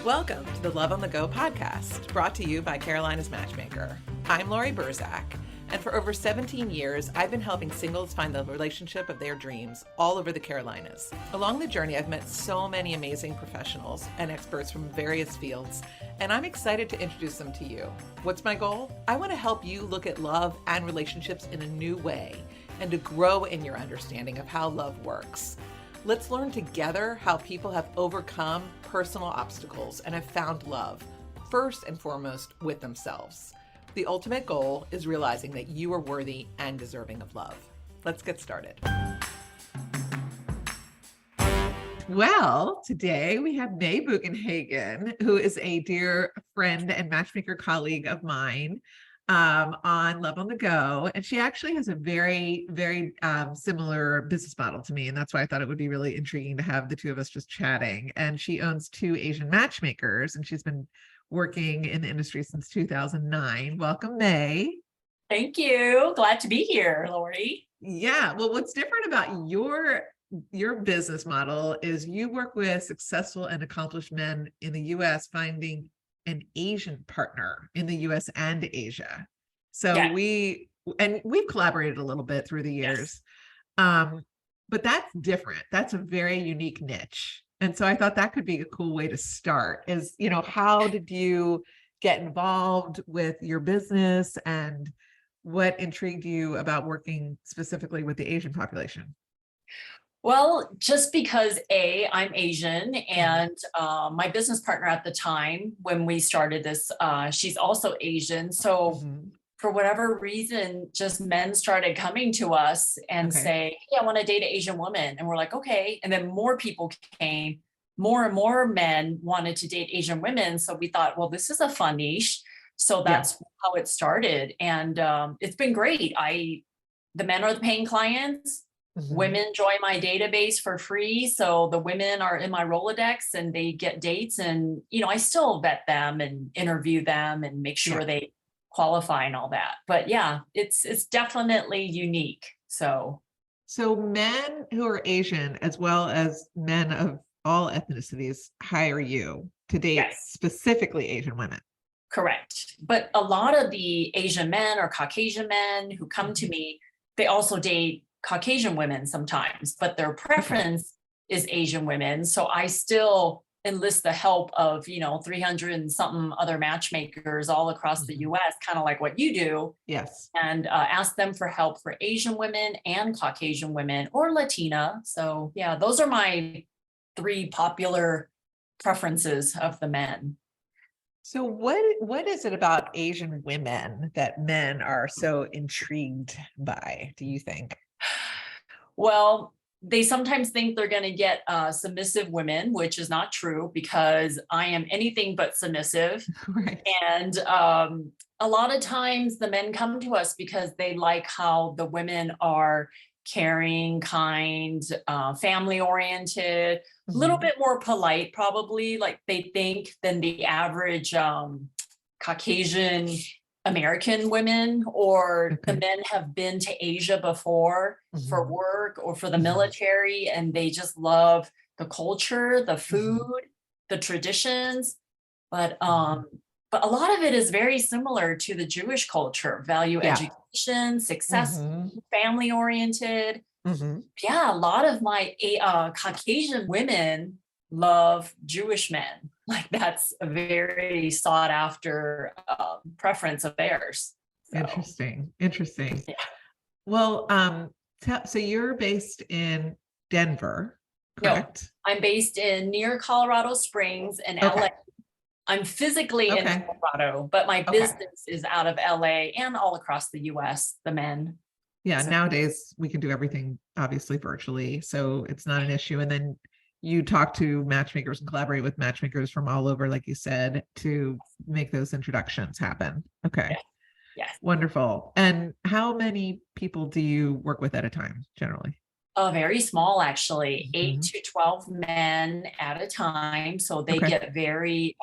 Welcome to the Love on the Go podcast, brought to you by Carolina's Matchmaker. I'm Laurie, and for over 17 years, I've been helping singles find the relationship of their dreams all over the Carolinas. Along the journey, I've met so many amazing professionals and experts from various fields, and I'm excited to introduce them to you. What's my goal? I want to help you look at love and relationships in a new way and to grow in your understanding of how love works. Let's learn together how people have overcome personal obstacles and have found love, first and foremost with themselves. The ultimate goal is realizing that you are worthy and deserving of love. Let's get started. Well, today we have May Bugenhagen, who is a dear friend and matchmaker colleague of mine on Love on the Go. And she actually has a very, very similar business model to me. And that's why I thought it would be really intriguing to have the two of us just chatting. And she owns Two Asian Matchmakers, and she's been working in the industry since 2009. Welcome, May. Thank you. Glad to be here, Laurie. Yeah. Well, what's different about your business model is you work with successful and accomplished men in the US finding an Asian partner in the US and Asia. So Yeah. we've collaborated a little bit through the years. Yes. But that's different. That's a very unique niche. And so I thought that could be a cool way to start is, how did you get involved with your business and what intrigued you about working specifically with the Asian population? Well, just because I'm Asian and my business partner at the time when we started this, she's also Asian. So for whatever reason, just men started coming to us and say, hey, I want to date an Asian woman. And we're like, okay. And then more people came, more and more men wanted to date Asian women. So we thought, well, this is a fun niche. So that's how it started. And it's been great. The men are the paying clients. Women join my database for free. So the women are in my Rolodex and they get dates, and, I still vet them and interview them and make sure they qualify and all that. But yeah, it's definitely unique. So men who are Asian, as well as men of all ethnicities, hire you to date specifically Asian women. Correct. But a lot of the Asian men or Caucasian men who come to me, they also date Caucasian women sometimes, but their preference is Asian women. So I still enlist the help of, 300 and something other matchmakers all across the US, kind of like what you do. Yes. And ask them for help for Asian women and Caucasian women or Latina. So yeah, those are my three popular preferences of the men. So what is it about Asian women that men are so intrigued by, do you think? Well, they sometimes think they're going to get submissive women, which is not true because I am anything but submissive. Right. And a lot of times the men come to us because they like how the women are caring, kind, family oriented, a little bit more polite, probably like they think than the average Caucasian American women, or the men have been to Asia before for work or for the military, and they just love the culture, the food, the traditions. But a lot of it is very similar to the Jewish culture, value education, success, family oriented. Yeah, a lot of my Caucasian women love Jewish men. Like that's a very sought after preference of theirs. So. Interesting. Yeah. Well, so you're based in Denver, correct? No, I'm based near Colorado Springs in LA. I'm physically in Colorado, but my business is out of LA and all across the US, the men. Yeah, so nowadays we can do everything obviously virtually, so it's not an issue. And then you talk to matchmakers and collaborate with matchmakers from all over, like you said, to make those introductions happen. Okay. Yes. Wonderful. And how many people do you work with at a time generally? Very small, actually, 8 to 12 men at a time. So they get very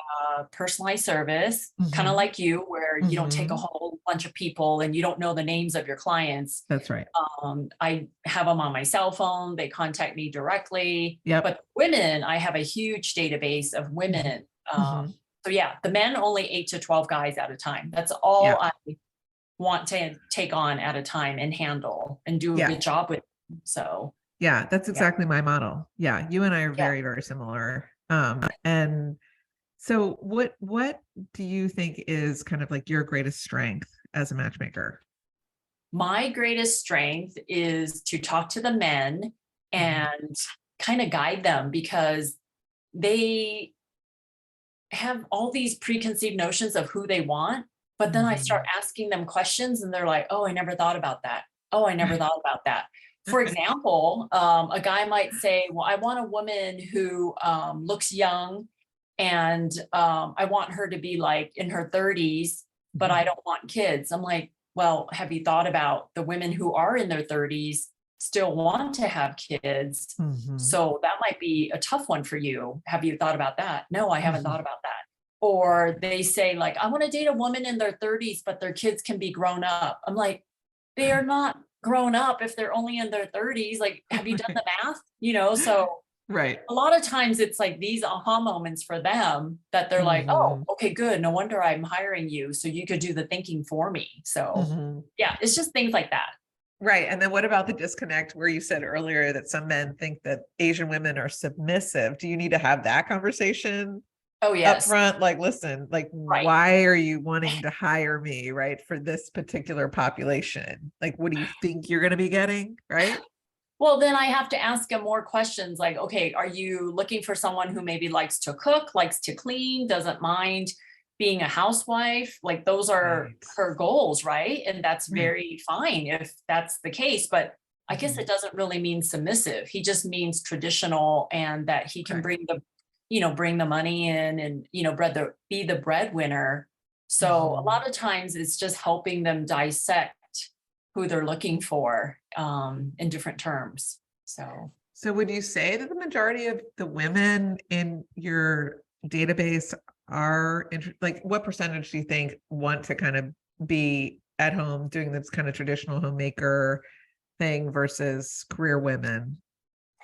personalized service, kind of like you, where you don't take a whole bunch of people and you don't know the names of your clients. That's right. I have them on my cell phone. They contact me directly. Yep. But women, I have a huge database of women Mhm. So yeah, the men only 8 to 12 guys at a time. That's all Yeah. I want to take on at a time and handle and do a Yeah. good job with. So Yeah, that's yeah, exactly my model. Yeah, you and I are yeah. very, very similar. And so what do you think is kind of like your greatest strength as a matchmaker? My greatest strength is to talk to the men Mhm. and kind of guide them, because they have all these preconceived notions of who they want. But then I start Mhm. asking them questions and they're like, oh, I never thought about that. Oh, I never thought about that. For example, a guy might say, well, I want a woman who looks young, and I want her to be like in her 30s, but I Mhm. don't want kids. I'm like, well, have you thought about the women who are in their 30s still want to have kids? Mhm. So that might be a tough one for you. Have you thought about that? No, I haven't thought Mhm. about that. Or they say, like, I want to date a woman in their 30s, but their kids can be grown up. I'm like, they are not grown up if they're only in their 30s. Like, have you done the math? So Right. a lot of times it's like these aha moments for them that they're like, oh, Mhm. okay, good. No wonder I'm hiring you, so you could do the thinking for me. So Mhm. yeah, it's just things like that. Right. And then what about the disconnect where you said earlier that some men think that Asian women are submissive? Do you need to have that conversation Oh, up yes. front? Like, listen, like, Right. why are you wanting to hire me, right, for this particular population? Like, what do you think you're going to be getting, right? Well, then I have to ask him more questions like, okay, are you looking for someone who maybe likes to cook, likes to clean, doesn't mind being a housewife? Like, those are Right. her goals, right? And that's Right. very fine if that's the case. But I guess it Mhm. doesn't really mean submissive. He just means traditional, and that he can Okay. bring the money in, and, be the breadwinner. So a Mhm. lot of times it's just helping them dissect who they're looking for in different terms. So So would you say that the majority of the women in your database are like, what percentage do you think want to kind of be at home doing this kind of traditional homemaker thing versus career women?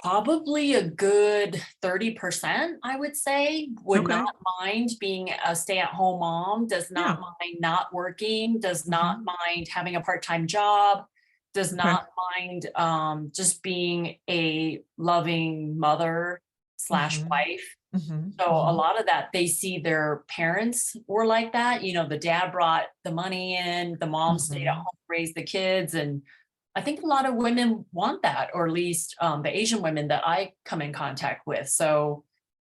probably a good 30%, I would say, would not Okay. mind being a stay-at-home mom, does Yeah. not mind not working, does not Mhm. mind having a part-time job, does Okay. not mind just being a loving mother slash Mhm. wife. Mhm. So a Mhm. lot of that, they see their parents were like that. The dad brought the money in, the mom stayed at Mhm. home, raised the kids. And I think a lot of women want that, or at least the Asian women that I come in contact with. So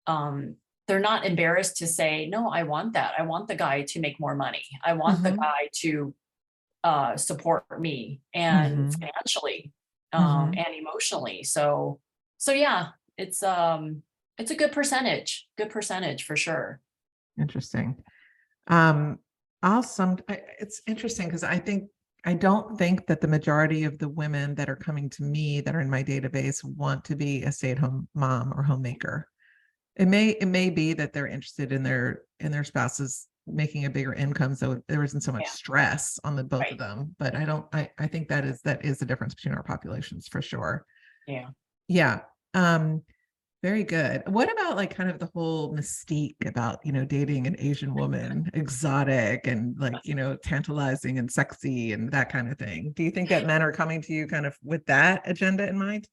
um, they're not embarrassed to say, no, I want that. I want the guy to make more money. I want the Mhm. guy to support me, and Mhm. financially, Mhm. and emotionally. So yeah, it's a good percentage for sure. Interesting. Um, it's interesting because I don't think that the majority of the women that are coming to me that are in my database want to be a stay-at-home mom or homemaker. It may be that they're interested in their spouses making a bigger income, so there isn't so much Yeah, stress on the both of right. them. But I think that is the difference between our populations for sure. Yeah. Yeah. Um, very good. What about like kind of the whole mystique about, dating an Asian woman, exotic and like, tantalizing and sexy and that kind of thing? Do you think that men are coming to you kind of with that agenda in mind?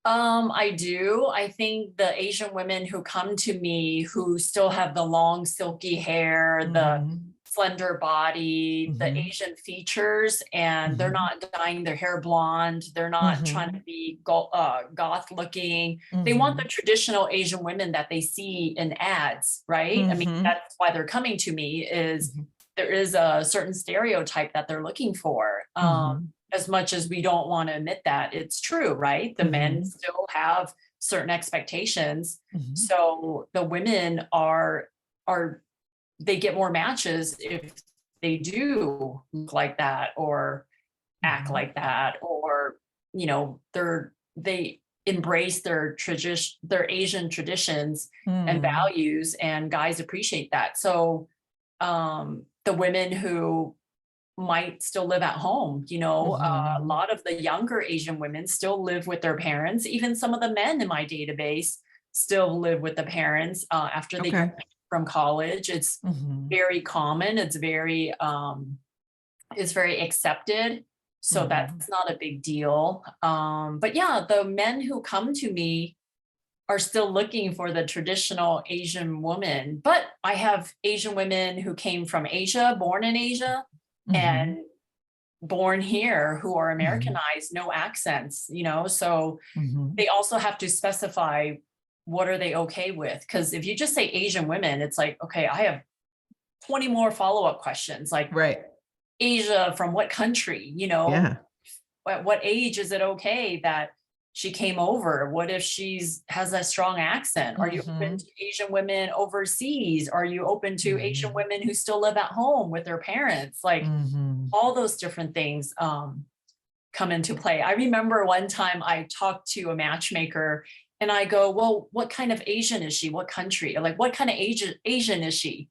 I do. I think the Asian women who come to me who still have the long silky hair, the Hmm. slender body, the Hmm. Asian features, and they're Hmm. not dyeing their hair blonde. They're not trying to Hmm. be goth looking. They want the Hmm. traditional Asian women that they see in ads, right? I mean, Hmm. that's why they're coming to me, is Hmm. there is a certain stereotype that they're looking for. Hmm. As much as we don't want to admit that, it's true, right? The men Hmm. still have certain expectations. Hmm. So the women are they get more matches if they do look like that, or act Hmm. like that, or they embrace their Asian traditions and Hmm. values, and guys appreciate that. So the women who might still live at home. A Hmm. lot of the younger Asian women still live with their parents. Even some of the men in my database still live with the parents after they Okay. from college. It's very common. It's very accepted. So that's not a big deal. But yeah, the men who come to me are still looking for the traditional Asian woman. But I have Asian women who came from Asia, born in Asia, and born here, who are Americanized, no accents, you know, so they also have to specify what are they okay with. Because if you just say Asian women, it's like, okay, I have 20 more follow-up questions, like Asia from what country, you know, at what age is it okay that she came over? What if has a strong accent? Are you open to Asian women overseas? Are you open to Asian women who still live at home with their parents? Like all those different things come into play. I remember one time I talked to a matchmaker and I go, well, what kind of Asian is she? What country? Like, what kind of Asian is she?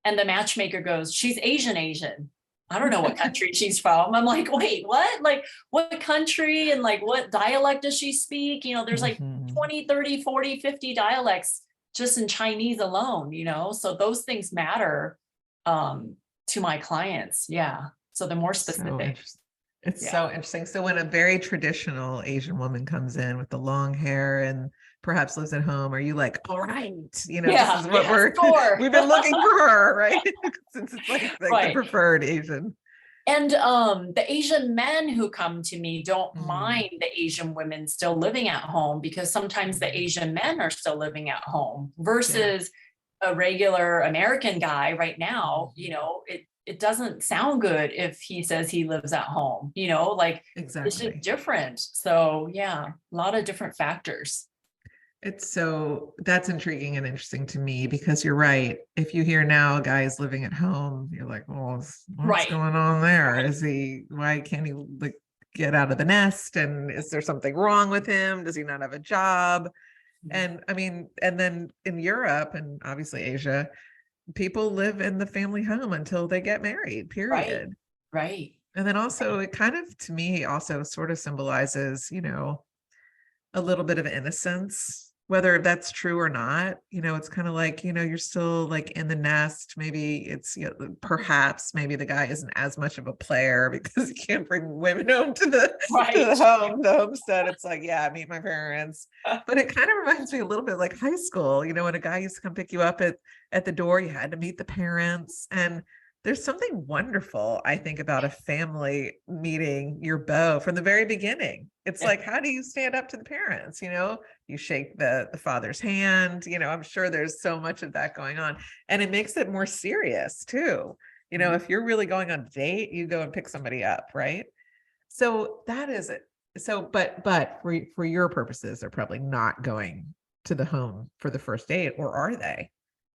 And the matchmaker goes, she's Asian. I don't know what country she's from. I'm like, wait, what? Like, what country and like what dialect does she speak? You know, there's like 20, 30, 40, 50 dialects just in Chinese alone, you know? So those things matter to my clients. Yeah. So the more specific. It's so interesting. So when a very traditional Asian woman comes in with the long hair and perhaps lives at home, are you like, all right, you know, this is what we've been looking for her, right? Since it's like the preferred Asian. And the Asian men who come to me don't mind the Asian women still living at home, because sometimes the Asian men are still living at home versus a regular American guy right now. You know, it doesn't sound good if he says he lives at home, you know, like it's just different. So yeah, a lot of different factors. That's intriguing and interesting to me, because you're right. If you hear now a guy is living at home, you're like, well, what's going on there? Why can't he like get out of the nest? And is there something wrong with him? Does he not have a job? And I mean, and then in Europe and obviously Asia, people live in the family home until they get married, period. Right. And then also it kind of, to me, also sort of symbolizes, you know, a little bit of innocence, whether that's true or not. You know, it's kind of like, you know, you're still like in the nest. Maybe it's, you know, perhaps maybe the guy isn't as much of a player because he can't bring women home to the homestead. It's like, yeah, meet my parents. But it kind of reminds me a little bit like high school, you know, when a guy used to come pick you up at the door, you had to meet the parents. And there's something wonderful, I think, about a family meeting your beau from the very beginning. It's like, how do you stand up to the parents? You know, you shake the father's hand, you know, I'm sure there's so much of that going on, and it makes it more serious too. You know, if you're really going on a date, you go and pick somebody up, right? So that is it. So, but for your purposes, they're probably not going to the home for the first date, or are they?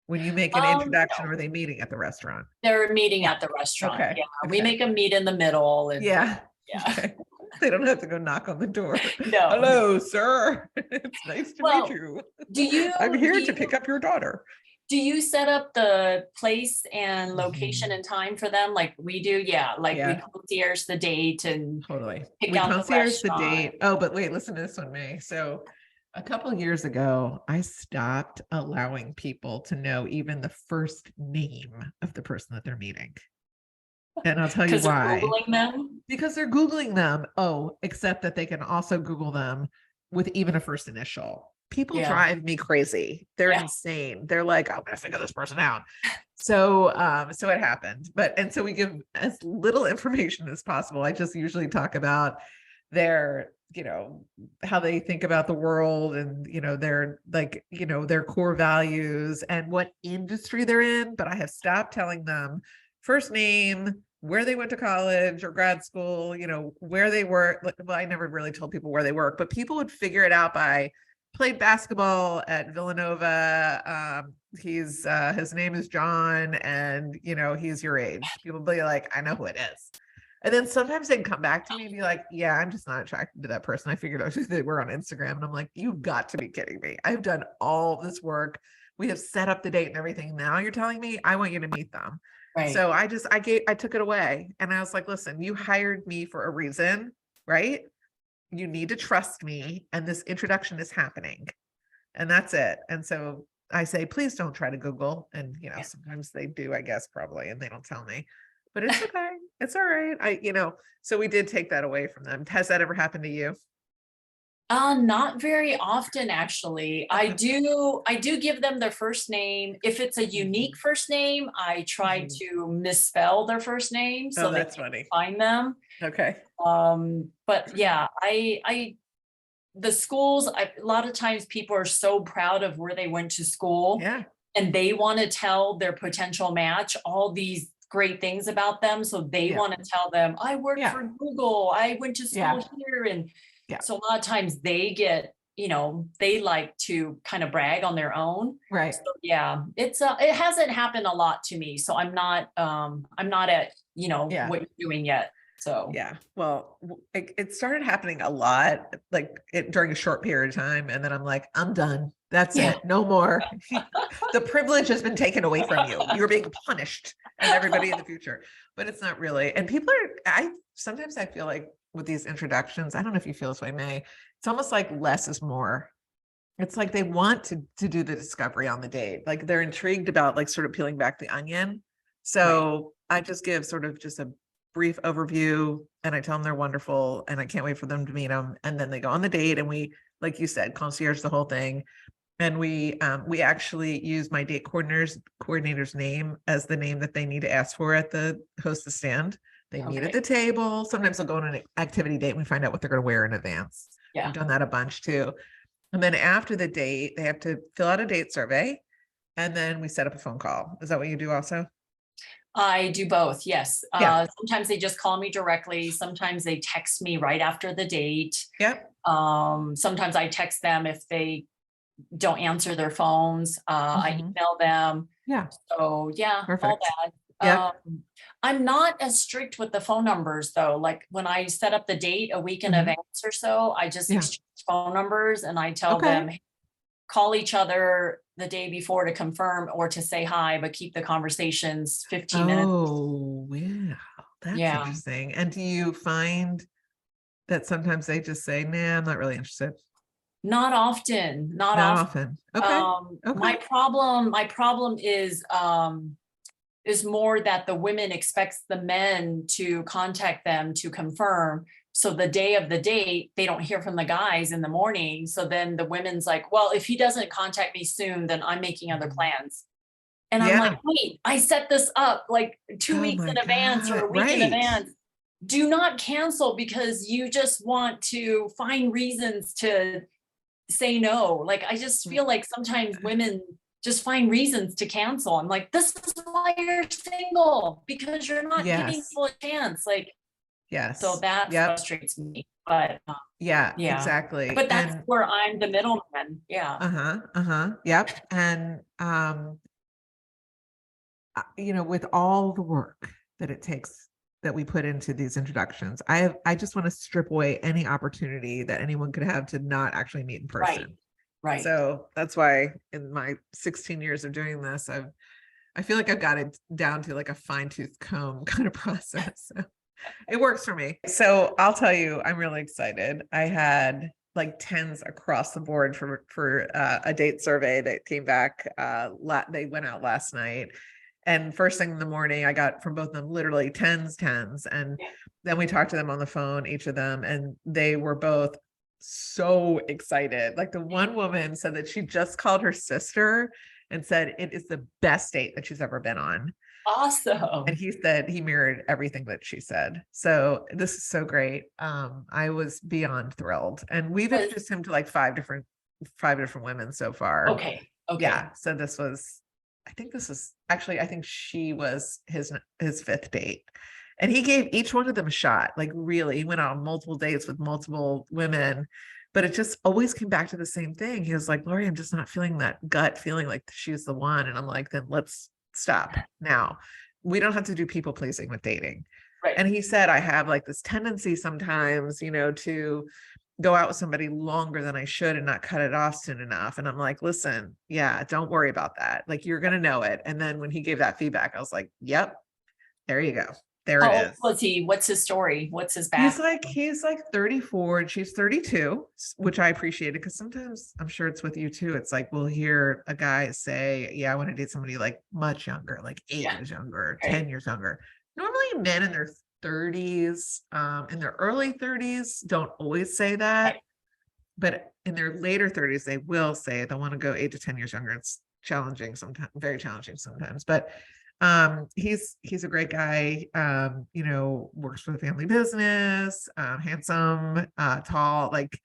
When you make an introduction, or are they meeting at the restaurant? They're meeting at the restaurant. Okay. Yeah. We make them meet in the middle. And Okay. They don't have to go knock on the door. No. Hello, sir. It's nice to meet you. I'm here to pick up your daughter. Do you set up the place and location and time for them like we do? Yeah. Like we concierge the date and pick out concierge the date. Oh, but wait, listen to this one, May. So a couple of years ago, I stopped allowing people to know even the first name of the person that they're meeting. And I'll tell you why. Googling them? Because they're Googling them. Oh, except that they can also Google them with even a first initial. People drive me crazy. They're insane. They're like, I'm gonna figure this person out. So it happened. So we give as little information as possible. I just usually talk about their, you know, how they think about the world, and, you know, their, like, you know, their core values and what industry they're in. But I have stopped telling them first name, where they went to college or grad school, you know, where they work. Well, I never really told people where they work, but people would figure it out by played basketball at Villanova. His name is John, and, you know, he's your age. People will be like, I know who it is. And then sometimes they'd come back to me and be like, yeah, I'm just not attracted to that person. I figured out they were on Instagram. And I'm like, you've got to be kidding me. I've done all this work. We have set up the date and everything. Now you're telling me I want you to meet them. Right. So I took it away, and I was like, listen, you hired me for a reason, right? You need to trust me. And this introduction is happening, and that's it. And so I say, please don't try to Google. And, Yeah. sometimes they do, I guess, probably, and they don't tell me, but it's okay. It's all right. So we did take that away from them. Has that ever happened to you? Not very often, actually. I do give them their first name. If it's a unique first name, I try Mhm. to misspell their first name Oh, so they that's can funny. find them. Okay. But yeah, the schools, a lot of times people are so proud of where they went to school Yeah. and they want to tell their potential match all these great things about them. So they Yeah. want to tell them, I work Yeah. for Google, I went to Yeah. school here. And Yeah. so a lot of times they get, they like to kind of brag on their own. Right. So yeah, it hasn't happened a lot to me. So I'm not at, Yeah. what you're doing yet. So Yeah. Well, it started happening a lot, like during a short period of time. And then I'm like, I'm done. That's yeah. it. No more. The privilege has been taken away from you. You're being punished and everybody in the future, but it's not really. And people sometimes I feel like with these introductions, I don't know if you feel this way, May, it's almost like less is more. It's like they want to do the discovery on the date. Like they're intrigued about like sort of peeling back the onion. So I just give sort of just a brief overview and I tell them they're wonderful and I can't wait for them to meet them. And then they go on the date and we, like you said, concierge the whole thing. And we actually use my date coordinator's name as the name that they need to ask for at the hostess stand. They meet at the table. Sometimes they'll go on an activity date and we find out what they're going to wear in advance. Yeah. We've done that a bunch too. And then after the date, they have to fill out a date survey and then we set up a phone call. Is that what you do also? I do both. Yes. Yeah. Sometimes they just call me directly. Sometimes they text me right after the date. Yep. Sometimes I text them if they don't answer their phones. I email them. Yeah. So yeah, Perfect. all that. Yep. I'm not as strict with the phone numbers though. Like when I set up the date a week in advance or so, I just exchange phone numbers and I tell them, hey, call each other the day before to confirm or to say hi, but keep the conversations 15 minutes. Oh, yeah. That's interesting. And do you find that sometimes they just say, nah, I'm not really interested? Not often. Not Not often. often. Okay. My problem is more that the women expects the men to contact them to confirm. So the day of the date, they don't hear from the guys in the morning. So then the women's like, well, if he doesn't contact me soon, then I'm making other plans. And I'm like, wait, I set this up like 2 weeks in advance or a week in advance. Do not cancel because you just want to find reasons to say no. Like, I just feel like sometimes women just find reasons to cancel. I'm like, this is why you're single, because you're not giving people a chance. Like, so that frustrates me. But yeah, exactly. But that's where I'm the middleman. Yeah. Yep. And with all the work that it takes that we put into these introductions, I just want to strip away any opportunity that anyone could have to not actually meet in person. Right. So that's why in my 16 years of doing this, I feel like I've got it down to like a fine tooth comb kind of process. So it works for me. So I'll tell you, I'm really excited. I had like tens across the board for a date survey that came back. They went out last night. And first thing in the morning, I got from both of them literally tens. And then we talked to them on the phone, each of them, and they were both so excited. Like the one woman said that she just called her sister and said it is the best date that she's ever been on. Awesome. And he said he mirrored everything that she said. So this is so great. I was beyond thrilled. And we've introduced him to like five different women so far. Okay. Yeah. So I think she was his fifth date. And he gave each one of them a shot. Like really, he went on multiple dates with multiple women, but it just always came back to the same thing. He was like, Laurie, I'm just not feeling that gut feeling like she's the one. And I'm like, then let's stop now. We don't have to do people pleasing with dating. Right. And he said, I have like this tendency sometimes, to go out with somebody longer than I should and not cut it off soon enough. And I'm like, listen, don't worry about that. Like, you're going to know it. And then when he gave that feedback, I was like, yep, there you go. There How it old is. was he? What's his story? What's his He's background? like 34 and she's 32, which I appreciated because sometimes I'm sure it's with you too. It's like we'll hear a guy say, yeah, I want to date somebody like much younger, like 8 years younger, Right. 10 years younger. Normally men in their 30s, in their early 30s don't always say that, Right. but in their later 30s, they will say they want to go 8 to 10 years younger. It's challenging sometimes, very challenging sometimes, but he's a great guy. You know, works for the family business, handsome, tall, like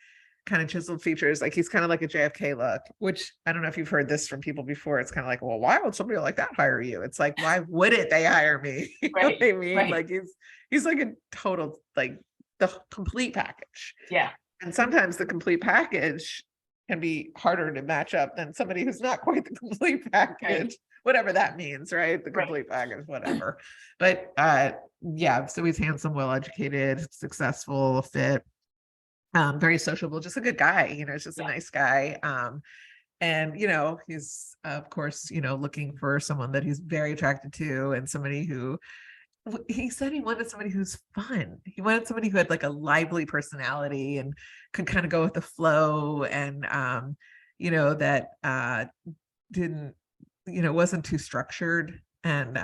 kind of chiseled features. Like he's kind of like a JFK look, which I don't know if you've heard this from people before. It's kind of like, well, why would somebody like that hire you? It's like, why wouldn't they hire me? You know Right. what I mean? Right. Like he's like a total, like the complete package. Yeah. And sometimes the complete package can be harder to match up than somebody who's not quite the complete package, whatever that means, right? The Right. complete package, whatever. But yeah, so he's handsome, well-educated, successful, fit, very sociable, just a good guy, you know, it's just a nice guy. And you know, he's of course, you know, looking for someone that he's very attracted to and somebody who he said he wanted somebody who's fun. He wanted somebody who had like a lively personality and could kind of go with the flow and you know, that didn't, you know, wasn't too structured. And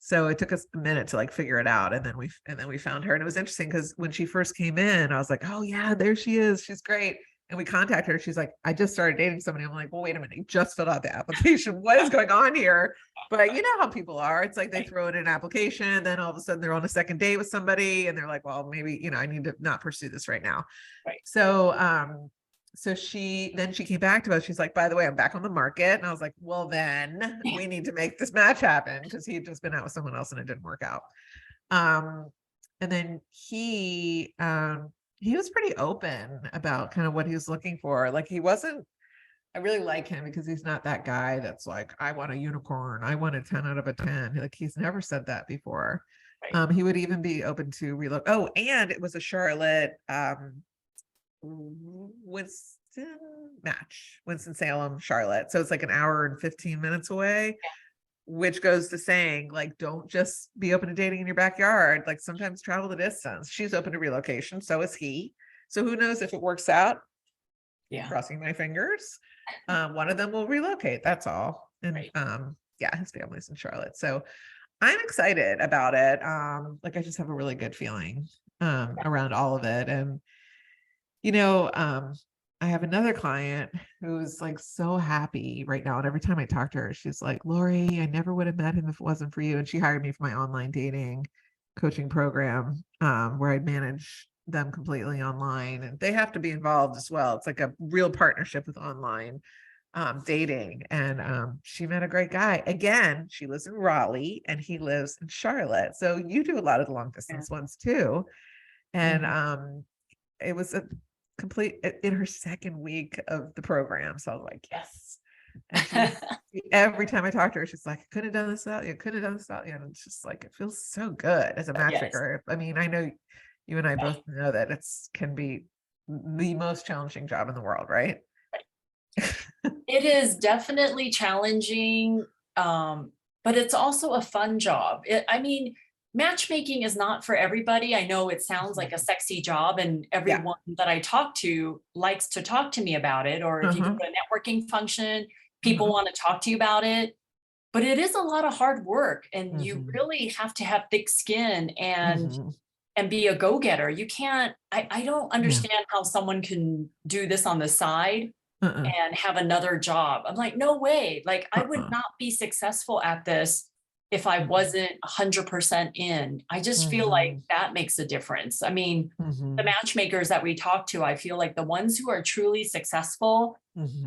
so it took us a minute to like figure it out. And then we found her. And it was interesting because when she first came in, I was like, oh yeah, there she is. She's great. And we contacted her. She's like, I just started dating somebody. I'm like, well, wait a minute. You just filled out the application. What is going on here? But you know how people are. It's like they throw in an application, then all of a sudden they're on a second date with somebody and they're like, well, maybe, you know, I need to not pursue this right now. Right. So she came back to us. She's like, by the way, I'm back on the market. And I was like, well, then we need to make this match happen because he had just been out with someone else and it didn't work out. And then he was pretty open about kind of what he was looking for. Like I really like him because he's not that guy that's like, I want a unicorn. I want a 10 out of a 10. Like he's never said that before. Right. He would even be open to relocate. Oh, and it was a Charlotte, Winston-Salem, Charlotte. So it's like an hour and 15 minutes away, which goes to saying like, don't just be open to dating in your backyard. Like sometimes travel the distance. She's open to relocation. So is he. So who knows if it works out? Yeah. Crossing my fingers. One of them will relocate. That's all. And yeah, his family's in Charlotte. So I'm excited about it. Like I just have a really good feeling around all of it. And you know, I have another client who's like so happy right now. And every time I talk to her, she's like, Laurie, I never would have met him if it wasn't for you. And she hired me for my online dating coaching program, where I manage them completely online. And they have to be involved as well. It's like a real partnership with online dating. And she met a great guy. Again, she lives in Raleigh and he lives in Charlotte. So you do a lot of the long distance ones too. And it was a complete in her second week of the program. So I was like, yes. And every time I talk to her, she's like, I could have done this without you. Could have done this without you. And it's just like, it feels so good as a matchmaker. I mean, I know you and I both know that can be the most challenging job in the world, right? It is definitely challenging, but it's also a fun job. I mean, matchmaking is not for everybody. I know it sounds like a sexy job and everyone that I talk to likes to talk to me about it. Or if you go to a networking function, people want to talk to you about it. But it is a lot of hard work and you really have to have thick skin and be a go-getter. You can't, I don't understand how someone can do this on the side and have another job. I'm like, no way. Like I would not be successful at this if I wasn't 100% in. I just feel like that makes a difference. I mean, the matchmakers that we talk to, I feel like the ones who are truly successful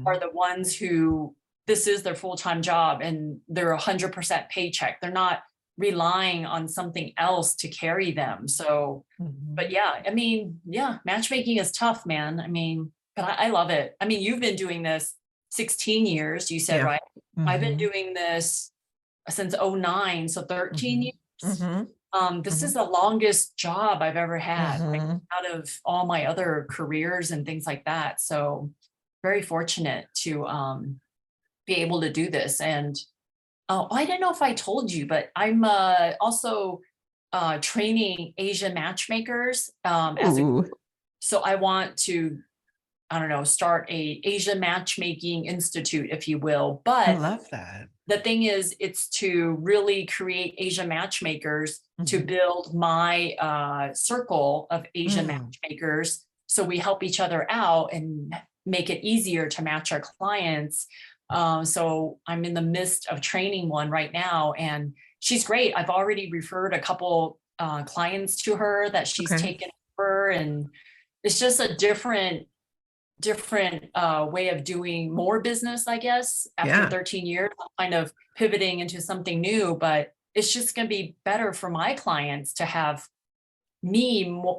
are the ones who this is their full-time job and they're 100% paycheck. They're not relying on something else to carry them. So, but yeah, I mean, yeah, matchmaking is tough, man. I mean, but I love it. I mean, you've been doing this 16 years, you said, right? I've been doing this since 09, so 13 years. This is the longest job I've ever had, like, out of all my other careers and things like that. So very fortunate to be able to do this. And Oh, I don't know if I told you, but I'm also training Asian matchmakers Ooh, so I want to, I don't know, start a Asian matchmaking institute, if you will. I But love that. the thing is, it's to really create Asian matchmakers to Mhm. build my circle of Asian matchmakers. So we help each other out and make it easier to match our clients. So I'm in the midst of training one right now, and she's great. I've already referred a couple clients to her that she's Okay. taken over, and it's just a different way of doing more business, I guess. After Yeah. 13 years, I'm kind of pivoting into something new, but it's just going to be better for my clients to have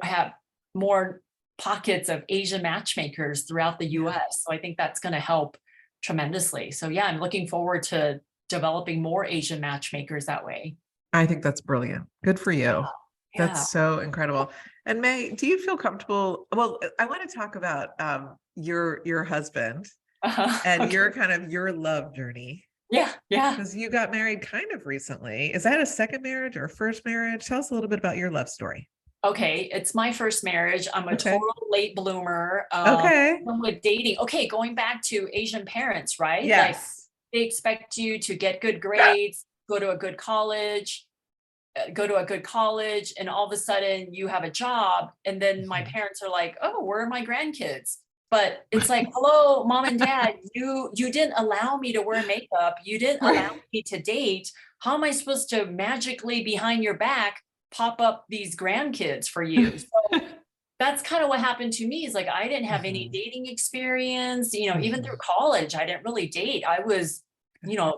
have more pockets of Asian matchmakers throughout the US. So I think that's going to help tremendously. So yeah, I'm looking forward to developing more Asian matchmakers that way. I think that's brilliant. Good for you. Yeah. That's so incredible. And May, do you feel comfortable? Well, I want to talk about your husband and Okay. your kind of your love journey, Yeah. Yeah. because you got married kind of recently. Is that a second marriage or a first marriage? Tell us a little bit about your love story. Okay, it's my first marriage. I'm a Okay. total late bloomer. Okay. With dating. Okay, going back to Asian parents, right? Like Yes. they expect you to get good grades, go to a good college, and all of a sudden you have a job, and then my Mhm. parents are like, "Oh, where are my grandkids?" But it's like, "Hello, mom and dad, you didn't allow me to wear makeup. You didn't allow me to date. How am I supposed to magically behind your back pop up these grandkids for you?" So that's kind of what happened to me, is like I didn't have any Mhm. dating experience, even through Mhm. college, I didn't really date. I was,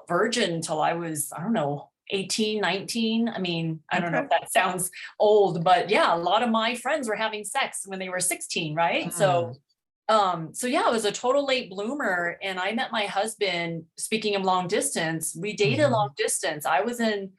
virgin until I was, I don't know, 18, 19. I mean, I don't know Okay. if that sounds old, but yeah, a lot of my friends were having sex when they were 16, right? So Mm. so yeah, I was a total late bloomer, and I met my husband, speaking of long distance, we dated long Mhm. distance. I was in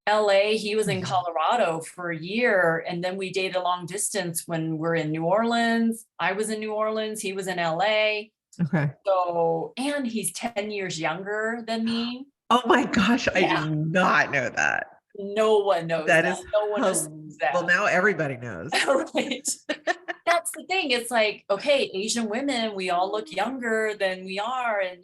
LA, he was in Mhm. Colorado for a year, and then we dated long distance when we're in New Orleans. I was in New Orleans, he was in LA. Okay. So, and he's 10 years younger than me. Oh my gosh, I did Yeah, not know that. no one knows That that. is No one assumes well, that. now everybody knows. Right. That's the thing. It's like, okay, Asian women, we all look younger than we are. And,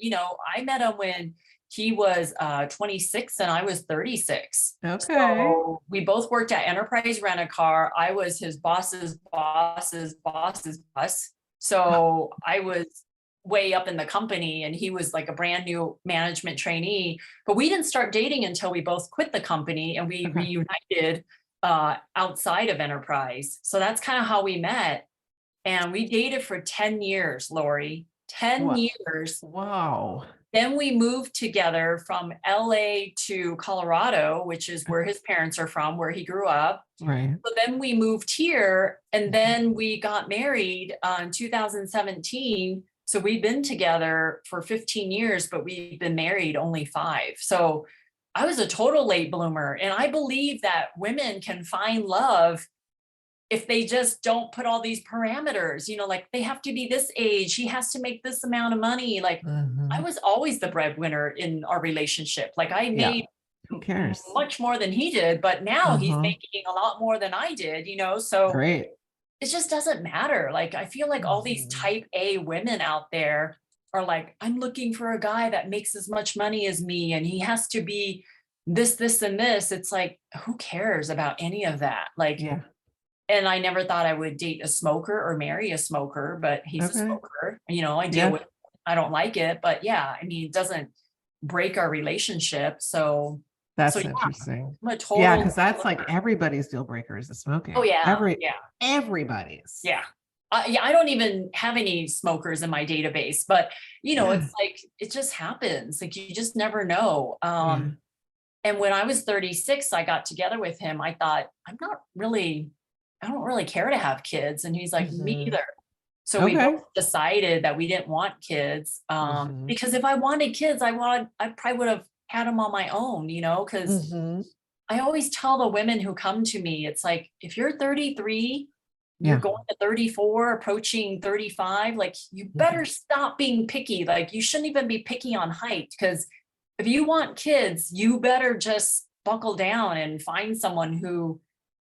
I met him when he was 26 and I was 36. Okay. So we both worked at Enterprise Rent a Car. I was his boss's boss. So I was way up in the company, and he was like a brand new management trainee. But we didn't start dating until we both quit the company and we Okay. reunited outside of Enterprise. So that's kind of how we met. And we dated for 10 years, Laurie, 10 Wow. years. Wow. Then we moved together from LA to Colorado, which is where his parents are from, where he grew up. Right. So then we moved here, and then we got married in 2017. So we've been together for 15 years, but we've been married only 5. So I was a total late bloomer. And I believe that women can find love if they just don't put all these parameters, like they have to be this age, he has to make this amount of money. Like I Mhm. was always the breadwinner in our relationship. Like I Yeah. made Who cares? much more than he did, but now he's Uh-huh. making a lot more than I did, so Great. it just doesn't matter. Like I feel like all these Mhm. type A women out there are like, I'm looking for a guy that makes as much money as me, and he has to be this, and this. It's like, who cares about any of that? Like, Yeah. and I never thought I would date a smoker or marry a smoker, but he's a Okay. smoker. I deal Yeah. with, I don't like it, but yeah, I mean, it doesn't break our relationship. So That's yeah, interesting. I'm a Yeah, total, because that's like everybody's deal breaker is the oh smoking. yeah, yeah, Everybody's. yeah. Yeah, I don't even have any smokers in my database, but Yeah. it's like, it just happens. Like you just never know. Yeah. And when I was 36, I got together with him. I thought, I don't really care to have kids. And he's like, me Mhm. either. So we Okay. both decided that we didn't want kids. Mhm. Because if I wanted kids, I probably would have had them on my own, because Mhm. I always tell the women who come to me, it's like, if you're 33, you're Yeah. going to 34, approaching 35, like you better Mhm. stop being picky. Like you shouldn't even be picky on height, because if you want kids, you better just buckle down and find someone who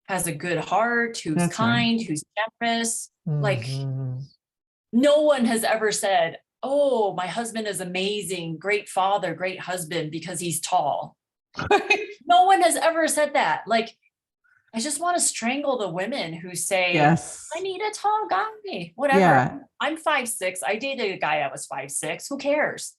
has a good heart, who's That's kind, right. who's generous. Like Mhm. no one has ever said, oh, my husband is amazing, great father, great husband because he's tall. No one has ever said that. Like, I just want to strangle the women who say, Yes. I need a tall guy, whatever. Yeah. I'm 5'6". I dated a guy that was 5'6". Who cares?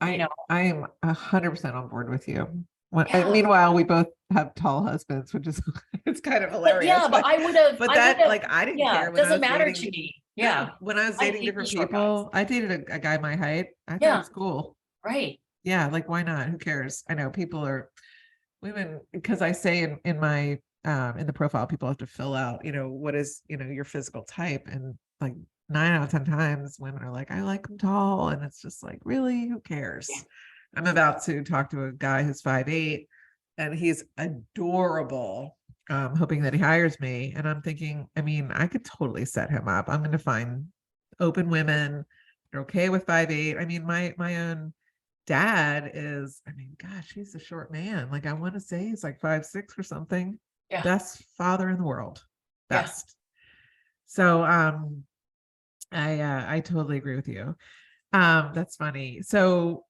You know, I am 100% on board with you. yeah. Meanwhile, we both have tall husbands, which is it's kind of But hilarious. yeah, but I didn't yeah, care it when I doesn't was matter dating. to me. No, Yeah. when I was I dating hate different these short guys. people, I dated a guy my height. I thought it Yeah, was cool. right. Yeah, like why not? Who cares? I know people are women because I say in my in the profile, people have to fill out, what is, your physical type. And like 9 out of 10 times women are like, I like them tall. And it's just like, really, who cares? Yeah. I'm about to talk to a guy who's 5'8" and he's adorable. Hoping that he hires me. And I'm thinking, I mean, I could totally set him up. I'm gonna find open women. They're okay with 5'8". I mean, my own dad is, I mean, gosh, he's a short man. Like I want to say he's like 5'6" or something. Yeah. Best father in the world. Yeah. Best. So I totally agree with you. That's funny. So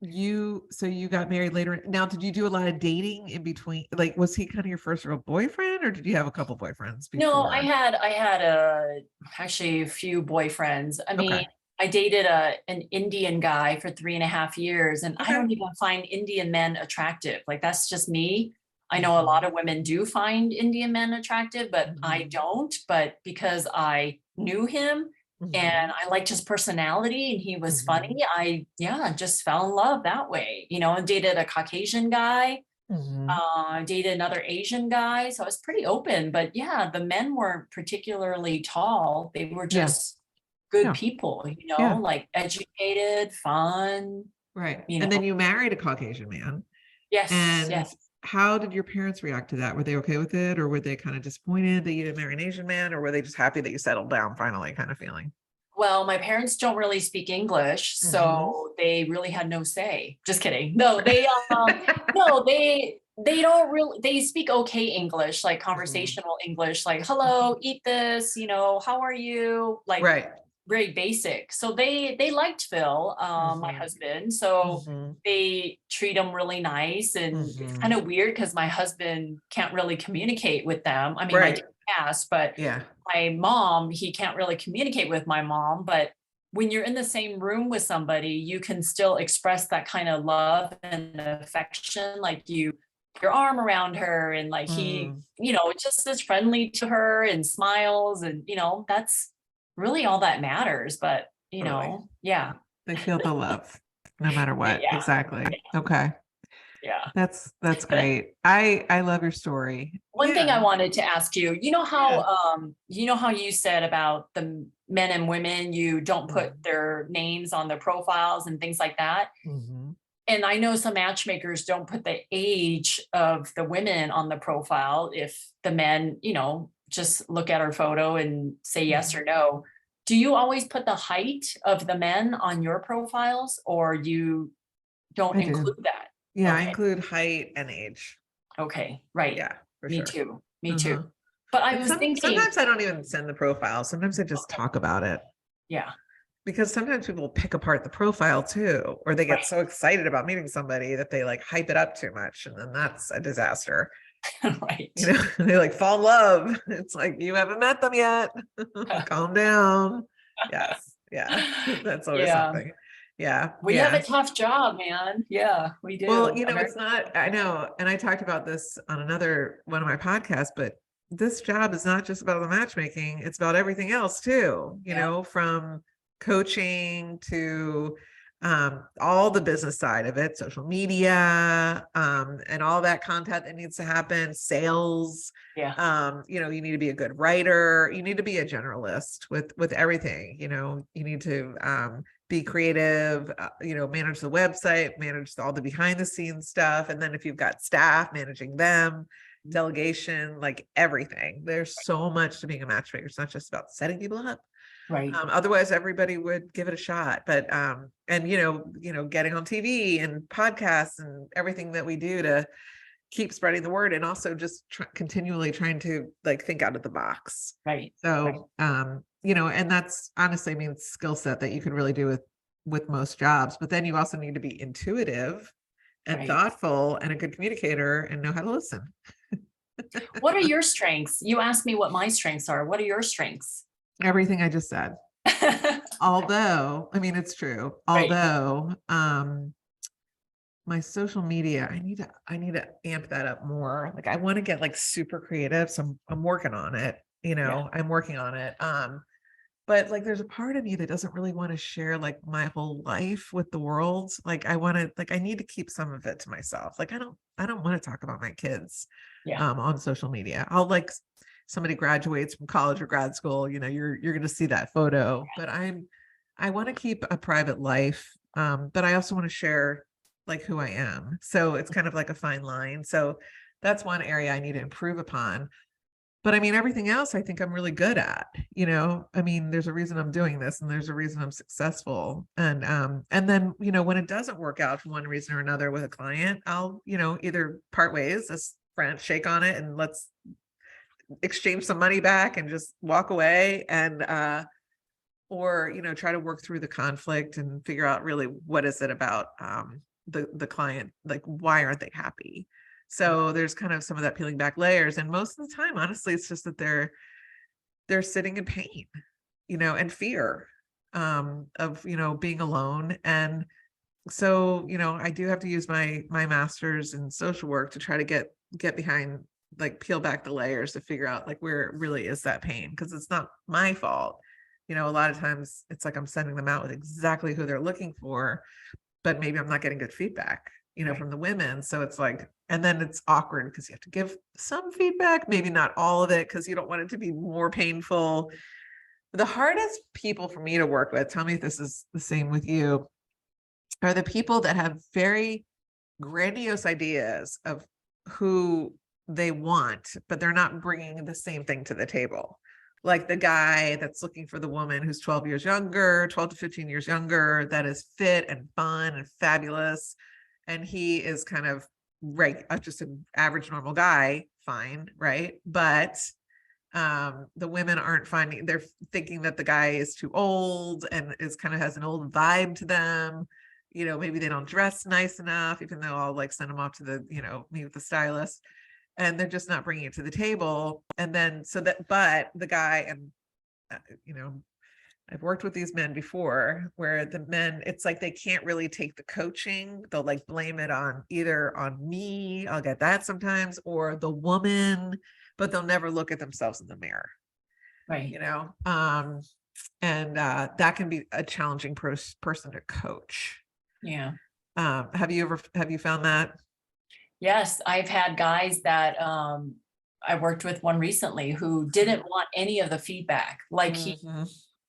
you got married later. Now, did you do a lot of dating in between? Like, was he kind of your first real boyfriend, or did you have a couple boyfriends No, I before? had actually a few boyfriends. I mean, Okay. I dated an Indian guy for 3.5 years, and I Okay. don't even find Indian men attractive. Like that's just me. I know a Mhm. lot of women do find Indian men attractive, but I Mhm. don't. But because I knew him and Mhm. I liked his personality and he was funny, Mhm. I just fell in love that way, and dated a Caucasian guy. Mhm. Dated another Asian guy, so I was pretty open. But yeah, the men weren't particularly tall. They were Yeah. just good Yeah. people, Yeah. like educated, fun, Right. you And then know. you married a Caucasian man. Yes, And yes. how did your parents react to that? Were they okay with it, or were they kind of disappointed that you didn't marry an Asian man, or were they just happy that you settled down finally, kind of feeling? Well, my parents don't really speak English, Mhm. so they really had no say. Just kidding. No, no, they don't really, they speak okay English, like Mhm. conversational English, like hello, eat this, how are you? Like Right. very basic. So they liked Phil, my Mhm. husband. So Mhm. they treat him really nice. And it's kind Mhm. of weird because my husband can't really communicate with them. I mean, my dad Right. has, but Yeah. my mom, he can't really communicate with my mom. But when you're in the same room with somebody, you can still express that kind of love and affection. Like you your arm around her and like he, Mm, just is friendly to her and smiles and that's really all that matters. But totally. yeah. They feel the love no matter what. Yeah. Exactly. Okay. Yeah. That's But great. I love your story. one thing I Yeah. wanted to ask you, Yeah. you know how you said about the men and women, you don't put Mhm. their names on their profiles and things like that. Mhm. And I know some matchmakers don't put the age of the women on the profile if the men, just look at our photo and say yes Mhm. or no. Do you always put the height of the men on your profiles or you don't I do. include that? Yeah, I Okay. include height and age. Okay. Right. Yeah, for Me sure. too. Me too. Uh-huh. But I And was thinking, sometimes I don't even send the profile. Sometimes I just okay, talk about it yeah, because sometimes people pick apart the profile too, or they get right, so excited about meeting somebody that they like hype it up too much, and then that's a disaster. right. They like fall in love. It's like you haven't met them yet. Calm down. Yes. Yeah. That's always Yeah. something. Yeah. We have a Yeah. tough job, man. Yeah, we Well, do. it's not, I know, and I talked about this on another one of my podcasts, but this job is not just about the matchmaking, it's about everything else too, Yeah. from coaching to all the business side of it, social media, and all that content that needs to happen, sales. Yeah. You need to be a good writer, you need to be a generalist with everything, you need to be creative, manage the website, manage all the behind the scenes stuff. And then if you've got staff, managing them, delegation, like everything. There's so much to being a matchmaker. It's not just about setting people up. Right. Otherwise everybody would give it a shot. But and getting on TV and podcasts and everything that we do to keep spreading the word, and also just continually trying to like think out of the box. Right. So and that's honestly, I mean, skill set that you could really do with most jobs, but then you also need to be intuitive and Right. thoughtful and a good communicator and know how to listen. What are your strengths? You asked me what my strengths are. What are your strengths? Everything I just said. Although, I mean, it's true. Right. Although, my social media, I need to amp that up more. Like I want to get like super creative. So I'm working on it, I'm working on it. But like there's a part of me that doesn't really want to share like my whole life with the world. Like I need to keep some of it to myself. Like I don't want to talk about my kids on social media. I'll like somebody graduates from college or grad school, you're going to see that photo, but I want to keep a private life. But I also want to share like who I am. So it's kind of like a fine line. So that's one area I need to improve upon. But I mean, everything else I think I'm really good at, I mean, there's a reason I'm doing this and there's a reason I'm successful. And then, when it doesn't work out for one reason or another with a client, I'll, either part ways as friends, shake on it and let's exchange some money back and just walk away, and or try to work through the conflict and figure out really what is it about the client, like why aren't they happy. So there's kind of some of that peeling back layers, and most of the time honestly it's just that they're sitting in pain, and fear of being alone. And so I do have to use my master's in social work to try to get behind, like peel back the layers to figure out like where really is that pain, because it's not my fault. A lot of times it's like I'm sending them out with exactly who they're looking for, but maybe I'm not getting good feedback, from the women. So it's like, and then it's awkward because you have to give some feedback, maybe not all of it, because you don't want it to be more painful. The hardest people for me to work with, tell me if this is the same with you, are the people that have very grandiose ideas of who they want, but they're not bringing the same thing to the table. Like the guy that's looking for the woman who's 12 to 15 years younger, that is fit and fun and fabulous. And he is kind of just an average normal guy, fine, right? But the women aren't they're thinking that the guy is too old and has an old vibe to them. Maybe they don't dress nice enough, even though I'll like send them off to the, meet with the stylist, and they're just not bringing it to the table. And then, but the guy, and, I've worked with these men before where the men, it's like, they can't really take the coaching. They'll like blame it on either on me, I'll get that sometimes, or the woman, but they'll never look at themselves in the mirror. Right. And that can be a challenging person to coach. Yeah. Have you found that? Yes, I've had guys that I worked with one recently who didn't want any of the feedback. Like he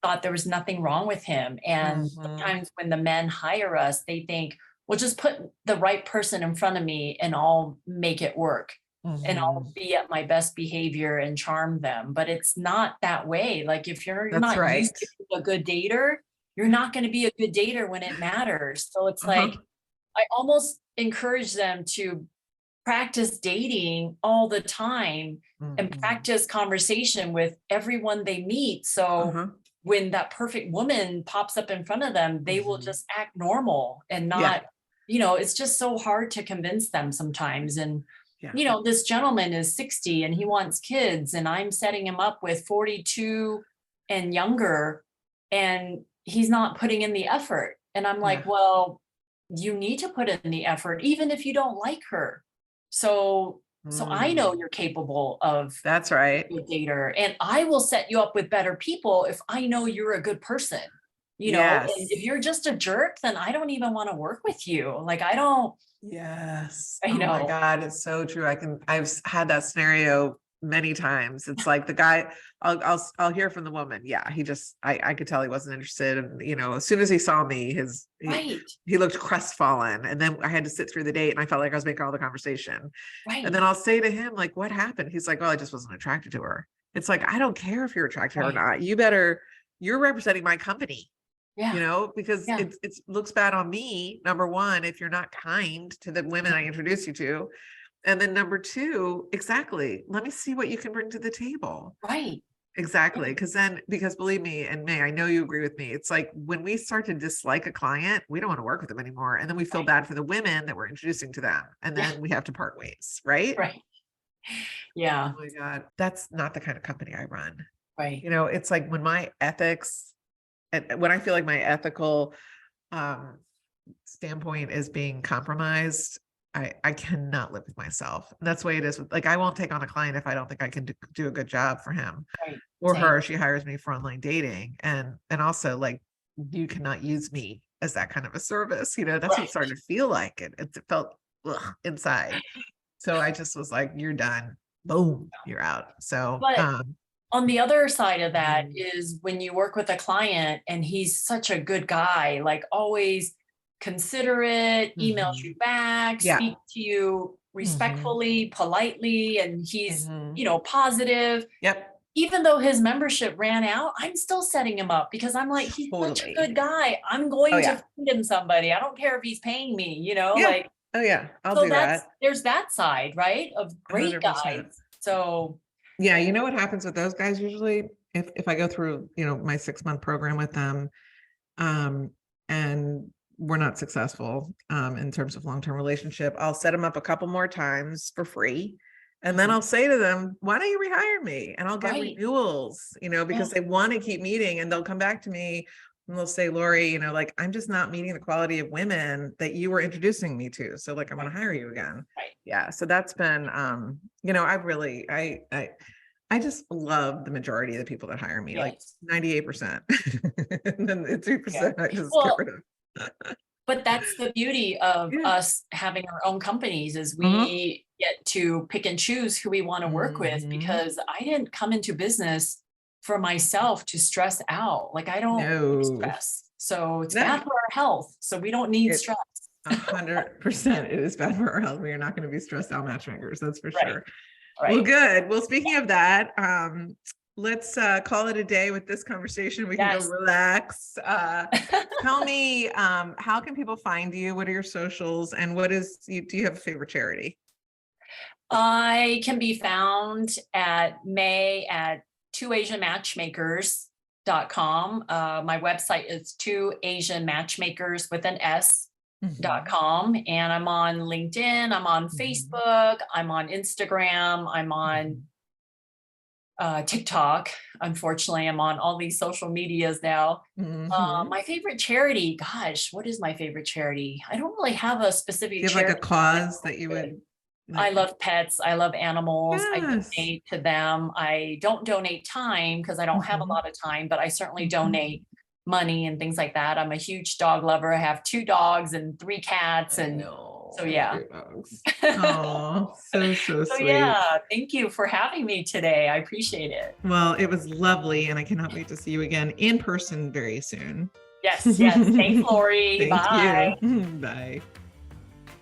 thought there was nothing wrong with him. And sometimes when the men hire us, they think, well, just put the right person in front of me and I'll make it work. And I'll be at my best behavior and charm them. But it's not that way. Like if you're not used to being a good dater, you're not going to be a good dater when it matters. So it's like, I almost encourage them to practice dating all the time and practice conversation with everyone they meet. So when that perfect woman pops up in front of them, they will just act normal and not, it's just so hard to convince them sometimes. And, this gentleman is 60 and he wants kids, and I'm setting him up with 42 and younger, and he's not putting in the effort. And I'm like, well, you need to put in the effort, even if you don't like her. So I know you're capable of. That's right. A good dater, and I will set you up with better people if I know you're a good person, and if you're just a jerk, then I don't even want to work with you. Like, I don't. Yes. I know. Oh my God. It's so true. I've had that scenario many times. It's like the guy, I'll hear from the woman. Yeah. He just, I could tell he wasn't interested. And, as soon as he saw me, he looked crestfallen. And then I had to sit through the date and I felt like I was making all the conversation. Right. And then I'll say to him, like, what happened? He's like, well, I just wasn't attracted to her. It's like, I don't care if you're attracted to her or not. You better you're representing my company, Yeah. because Yeah. it looks bad on me, number one, if you're not kind to the women I introduce you to. And then number two, exactly, let me see what you can bring to the table. Right. Exactly. Because believe me, and May, I know you agree with me. It's like when we start to dislike a client, we don't want to work with them anymore. And then we feel bad for the women that we're introducing to them. And then we have to part ways. Right. Right. Yeah. Oh my God. That's not the kind of company I run. Right. It's like when my ethics, and when I feel like my ethical standpoint is being compromised, I cannot live with myself. And that's the way it is. Like, I won't take on a client if I don't think I can do a good job for him Right. or Same. her. She hires me for online dating. And also, like, you cannot use me as that kind of a service. That's what it started to feel like. It felt inside. So I just was like, you're done. Boom, you're out. So, But on the other side of that is when you work with a client and he's such a good guy, like always considerate, emails you back, speak to you respectfully, politely, and he's, positive. Yep. Even though his membership ran out, I'm still setting him up because I'm like, he's such a good guy. I'm going to find him somebody. I don't care if he's paying me, like. Oh yeah, I'll do that. There's that side, right? Of great 100%. guys. So yeah, what happens with those guys usually, if I go through, my 6-month program with them, and we're not successful in terms of long-term relationship, I'll set them up a couple more times for free. And then I'll say to them, why don't you rehire me? And I'll get renewals, because they want to keep meeting, and they'll come back to me and they'll say, Laurie, like, I'm just not meeting the quality of women that you were introducing me to. So like, I want to hire you again. Right. Yeah. So that's been, I just love the majority of the people that hire me, like 98%. And then the 2% I just get rid of. But that's the beauty of us having our own companies is we get to pick and choose who we want to work with, because I didn't come into business for myself to stress out. Like, I don't stress. So it's bad for our health. So we don't need stress. 100%. It is bad for our health. We are not going to be stressed out matchmakers. That's for sure. Right. Well, good. Well, speaking of that, let's call it a day with this conversation. We can go relax. Tell me, how can people find you? What are your socials? And do you have a favorite charity? I can be found at Two Asian Matchmakers.com. My website is Two Asian Matchmakers with an S.com. And I'm on LinkedIn. I'm on Facebook. I'm on Instagram. I'm on TikTok. Unfortunately, I'm on all these social medias now. My favorite charity, gosh, what is my favorite charity? I don't really have a specific charity. Like a cause that you would. I love pets. I love animals. I donate to them. I don't donate time because I don't have a lot of time, but I certainly donate money and things like that. I'm a huge dog lover. I have 2 dogs and 3 cats. And so, yeah. Oh, so sweet. Yeah. Thank you for having me today. I appreciate it. Well, it was lovely. And I cannot wait to see you again in person very soon. Yes. Thanks, Laurie. Bye. Bye.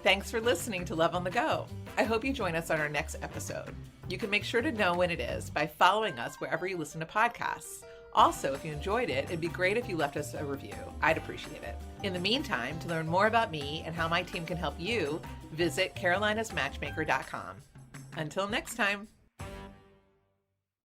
Thanks for listening to Love on the Go. I hope you join us on our next episode. You can make sure to know when it is by following us wherever you listen to podcasts. Also, if you enjoyed it, it'd be great if you left us a review. I'd appreciate it. In the meantime, to learn more about me and how my team can help you, visit carolinasmatchmaker.com. Until next time.